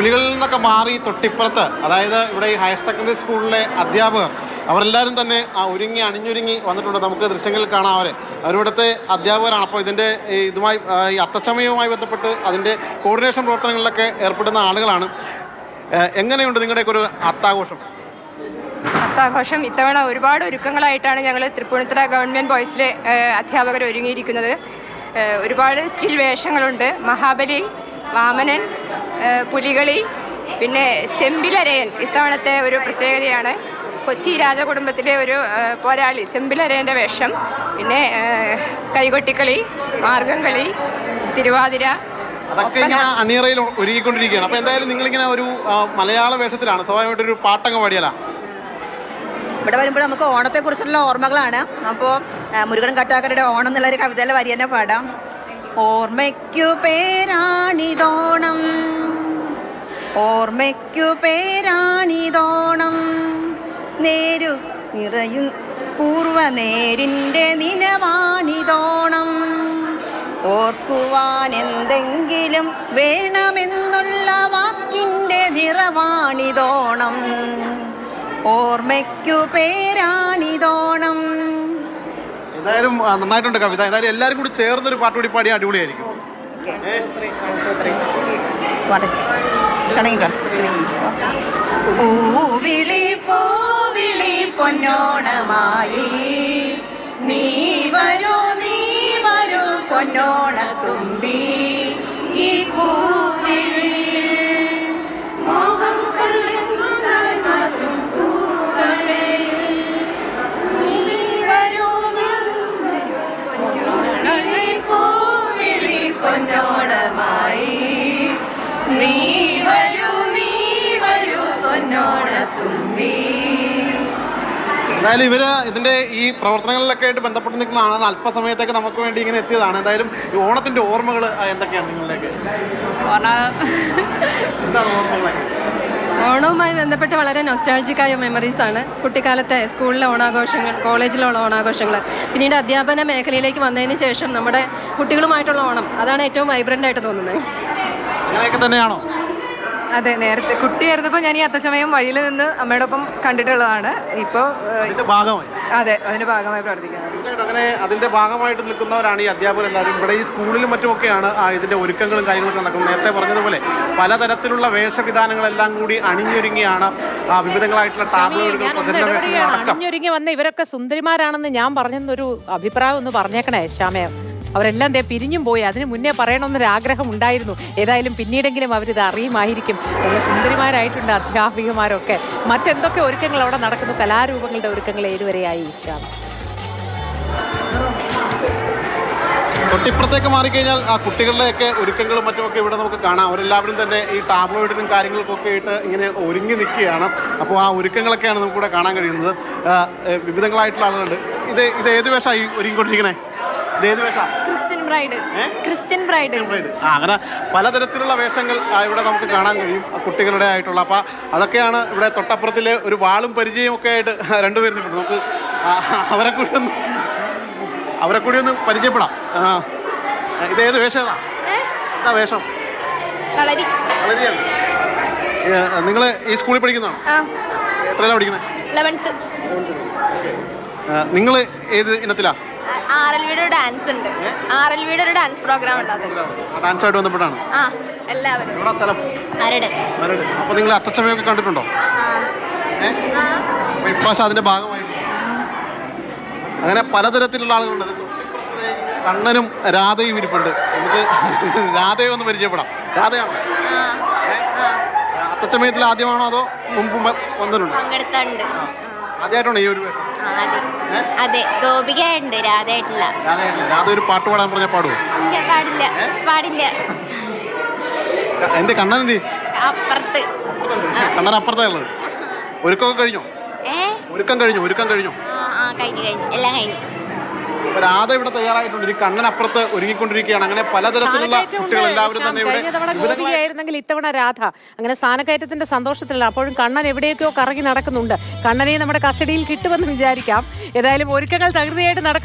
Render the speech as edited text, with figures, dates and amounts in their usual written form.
പുലികളിൽ നിന്നൊക്കെ മാറി തൊട്ടിപ്പുറത്ത്, അതായത് ഇവിടെ ഈ ഹയർ സെക്കൻഡറി സ്കൂളിലെ അധ്യാപകർ അവരെല്ലാവരും തന്നെ ഒരുങ്ങി അണിഞ്ഞൊരുങ്ങി വന്നിട്ടുണ്ട്. നമുക്ക് ദൃശ്യങ്ങളിൽ കാണാം അവരിവിടുത്തെ അധ്യാപകരാണ്. അപ്പോൾ ഇതുമായി ഈ അത്തച്ചമയവുമായി ബന്ധപ്പെട്ട് അതിൻ്റെ കോർഡിനേഷൻ പ്രവർത്തനങ്ങളിലൊക്കെ ഏർപ്പെടുന്ന ആളുകളാണ്. എങ്ങനെയുണ്ട് നിങ്ങളുടെയൊക്കെ ഒരു അത്താഘോഷം? അത്താഘോഷം ഇത്തവണ ഒരുപാട് ഒരുക്കങ്ങളായിട്ടാണ് ഞങ്ങൾ തൃപ്പൂണിത്തുറ ഗവൺമെൻറ് ബോയ്സിലെ അധ്യാപകർ ഒരുങ്ങിയിരിക്കുന്നത്. ഒരുപാട് സ്റ്റിൽ വേഷങ്ങളുണ്ട്. മഹാബലി, വാമനൻ, പുലികളി, പിന്നെ ചെമ്പിലരയൻ ഇത്തവണത്തെ ഒരു പ്രത്യേകതയാണ്. കൊച്ചി രാജകുടുംബത്തിലെ ഒരു പോരാളി ചെമ്പിലരയൻ്റെ വേഷം, പിന്നെ കൈകൊട്ടിക്കളി, മാർഗംകളി, തിരുവാതിര, അതൊക്കെ ഇങ്ങനെ അണിയറയിൽ ഒരുങ്ങിക്കൊണ്ടിരിക്കുകയാണ്. അപ്പോൾ എന്തായാലും നിങ്ങളിങ്ങനെ ഒരു മലയാള വേഷത്തിലാണ്, സ്വാഭാവികമായിട്ടൊരു പാട്ടങ്ങ് പാടിയല്ല. ഇവിടെ വരുമ്പോൾ നമുക്ക് ഓണത്തെക്കുറിച്ചുള്ള ഓർമ്മകളാണ്. അപ്പോൾ മുരുകൻ കട്ടാക്കരുടെ ഓണം എന്നുള്ളൊരു കവിതയിലെ വരി തന്നെ പാടാം. ഓർമ്മയ്ക്കു പേരാണിതോണം, ഓർമ്മയ്ക്കു പേരാണിതോണം, നേരു നിറയും പൂർവ്വനേരിൻ്റെ നിലവാണിതോണം, ഓർക്കുവാൻ എന്തെങ്കിലും വേണമെന്നുള്ള വാക്കിൻ്റെ നിറവാണിതോണം, ഓർമ്മയ്ക്കു പേരാണിതോണം. എന്തായാലും നന്നായിട്ടുണ്ട് കവിത. എന്തായാലും എല്ലാവരും കൂടി ചേർന്നൊരു പാട്ട് കൂടി പാടി അടിപൊളിയായിരിക്കും. പൂവിളി പൂവിളി പൊന്നോണമായി നീ വരൂ പൊന്നോണത്തുമ്പി, ഈ പൂവിളി മോഹം പൊന്നോണമായി നീ വരൂ പൊന്നോണത്തുമ്പി. എന്തായാലും ഇതിൻ്റെ ഈ പ്രവർത്തനങ്ങളിലൊക്കെ ആയിട്ട് ബന്ധപ്പെട്ട് നിൽക്കുന്ന ആളാണ്. അല്പസമയത്തേക്ക് നമുക്ക് വേണ്ടി ഇങ്ങനെ എത്തിയതാണ്. എന്തായാലും ഈ ഓണത്തിൻ്റെ ഓർമ്മകൾ എന്തൊക്കെയാണ് നിങ്ങളിലേക്ക്? എന്താണ് ഓർമ്മകളൊക്കെ? ഓണവുമായി ബന്ധപ്പെട്ട് വളരെ നൊസ്റ്റാൾജിക്കായ മെമ്മറീസാണ്. കുട്ടിക്കാലത്തെ സ്കൂളിലെ ഓണാഘോഷങ്ങൾ, കോളേജിലുള്ള ഓണാഘോഷങ്ങൾ, പിന്നീട് അധ്യാപന മേഖലയിലേക്ക് വന്നതിന് ശേഷം നമ്മുടെ കുട്ടികളുമായിട്ടുള്ള ഓണം, അതാണ് ഏറ്റവും വൈബ്രൻ്റ് ആയിട്ട് തോന്നുന്നത്. അങ്ങനെയൊക്കെ തന്നെയാണോ? അതെ, നേരത്തെ കുട്ടിയായിരുന്നപ്പോൾ ഞാൻ ഈ അത്തച്ചമയം വഴിയിൽ നിന്ന് അമ്മയോടൊപ്പം കണ്ടിട്ടുള്ളതാണ്. ഇപ്പോൾ അതെ, അതിൻ്റെ ഭാഗമായി പ്രവർത്തിക്കുന്നത്. അങ്ങനെ അതിൻ്റെ ഭാഗമായിട്ട് നിൽക്കുന്നവരാണ് ഈ അധ്യാപകരെല്ലാവരും. ഇവിടെ ഈ സ്കൂളിലും മറ്റുമൊക്കെയാണ് ഇതിൻ്റെ ഒരുക്കങ്ങളും കാര്യങ്ങളൊക്കെ നടക്കുന്നത്. നേരത്തെ പറഞ്ഞതുപോലെ പലതരത്തിലുള്ള വേഷവിധാനങ്ങളെല്ലാം കൂടി അണിഞ്ഞൊരുങ്ങിയാണ് വിവിധങ്ങളായിട്ടുള്ള അണിഞ്ഞൊരുങ്ങി വന്ന ഇവരൊക്കെ സുന്ദരിമാരാണെന്ന് ഞാൻ പറഞ്ഞൊരു അഭിപ്രായം ഒന്ന് പറഞ്ഞേക്കണേ ശ്യാമയം. അവരെല്ലാം പിരിഞ്ഞും പോയി. അതിന് മുന്നേ പറയണമെന്നൊരാഗ്രഹം ഉണ്ടായിരുന്നു. ഏതായാലും പിന്നീടെങ്കിലും അവരിത് അറിയുമായിരിക്കും. നല്ല സുന്ദരിമാരായിട്ടുണ്ട് അധ്യാപികമാരൊക്കെ. മറ്റെന്തൊക്കെ ഒരുക്കങ്ങൾ അവിടെ നടക്കുന്നു? കലാരൂപങ്ങളുടെ ഒരുക്കങ്ങൾ ഏതുവരെയായി ശ്യാമ? തൊട്ടിപ്പുറത്തേക്ക് മാറിക്കഴിഞ്ഞാൽ ആ കുട്ടികളുടെയൊക്കെ ഒരുക്കങ്ങളും മറ്റുമൊക്കെ ഇവിടെ നമുക്ക് കാണാം. അവരെല്ലാവരും തന്നെ ഈ ടാബ്ലോയിഡിനും കാര്യങ്ങൾക്കൊക്കെ ആയിട്ട് ഇങ്ങനെ ഒരുങ്ങി നിൽക്കുകയാണ്. അപ്പോൾ ആ ഒരുക്കങ്ങളൊക്കെയാണ് നമുക്കിവിടെ കാണാൻ കഴിയുന്നത്. വിവിധങ്ങളായിട്ടുള്ള ആളുകളുണ്ട്. ഇത് ഏത് വേഷമായി ഒരുങ്ങിക്കൊണ്ടിരിക്കണേ? Christian bride. അങ്ങനെ പലതരത്തിലുള്ള വേഷങ്ങൾ ഇവിടെ നമുക്ക് കാണാൻ കഴിയും കുട്ടികളുടെ ആയിട്ടുള്ള. അപ്പോൾ അതൊക്കെയാണ് ഇവിടെ തൊട്ടപ്പുറത്തിൽ ഒരു വാളും പരിചയം ഒക്കെ ആയിട്ട് രണ്ടുപേരും നിൽക്കുന്നു. നമുക്ക് അവരെ കൂടി ഒന്ന് പരിചയപ്പെടാം. ഇതേത് വേഷം? എന്താ വേഷം? കളരിയാണ്. നിങ്ങൾ ഈ സ്കൂളിൽ പഠിക്കുന്നതാണോ? എത്രയിലാണ് പഠിക്കുന്നത്? 11th. നിങ്ങൾ ഏത് ഇനത്തിലാ? ആർഎൽവിയുടെ ഡാൻസ് ഉണ്ട്. ആർഎൽവിയുടെ ഒരു ഡാൻസ് പ്രോഗ്രാം ഉണ്ട്. അത് ഡാൻസായിട്ട് ബന്ധപ്പെട്ടാണ്. എല്ലാവരും. അപ്പോൾ നിങ്ങൾ അത്തച്ചമയൊക്കെ കണ്ടിട്ടുണ്ടോ? ഇപ്രാവശ്യം അതിന്റെ ഭാഗമായിട്ട് അങ്ങനെ പലതരത്തിലുള്ള ആളുകളുണ്ട്. കണ്ണനും രാധയും ഇരിപ്പുണ്ട്. നമുക്ക് രാധയെ ഒന്ന് പരിചയപ്പെടാം. രാധയാണോ? അത്തച്ചമയത്തിൽ ആദ്യമാണോ അതോ മുമ്പ് വന്നിട്ടുണ്ടോ? ആദ്യമായിട്ടാണോ ഈ ഒരു? അതെ, ഗോപികയുണ്ട്, രാധയായിട്ടില്ല. രാധ ഒരു പാട്ട് പാടാൻ പറഞ്ഞാൽ പാടുമോ? പാടില്ല. എന്ത് കണ്ണനെന്തി? അപ്പുറത്ത്. കണ്ണനപ്പുറത്താ ഉള്ളത്. ഒരുക്കമൊക്കെ കഴിഞ്ഞോ? ഒരുക്കം കഴിഞ്ഞു. കഴിഞ്ഞു, എല്ലാം കഴിഞ്ഞു. രാധ ഇവിടെ തയ്യാറായിട്ടുണ്ട്. ഈ കണ്ണനപ്പുറത്ത് ഒരുങ്ങിക്കൊണ്ടിരിക്കുകയാണ്. അങ്ങനെ പലതരത്തിലുള്ള കുട്ടികൾ എല്ലാവരും തന്നെ ഇവിടെ. ഗോപികയായിരുന്നെങ്കിൽ ഇത്തവണ രാധ. അങ്ങനെ സ്ഥാനക്കയറ്റത്തിന്റെ സന്തോഷത്തിലല്ല. അപ്പോഴും കണ്ണൻ എവിടെയൊക്കെയോ കറങ്ങി നടക്കുന്നുണ്ട്. കണ്ണനെ നമ്മുടെ കസ്റ്റഡിയിൽ കിട്ടുമെന്ന് വിചാരിക്കാം. ഏതായാലും ഒരുക്കങ്ങൾ തകൃതിയായിട്ട് നടക്കട്ടെ.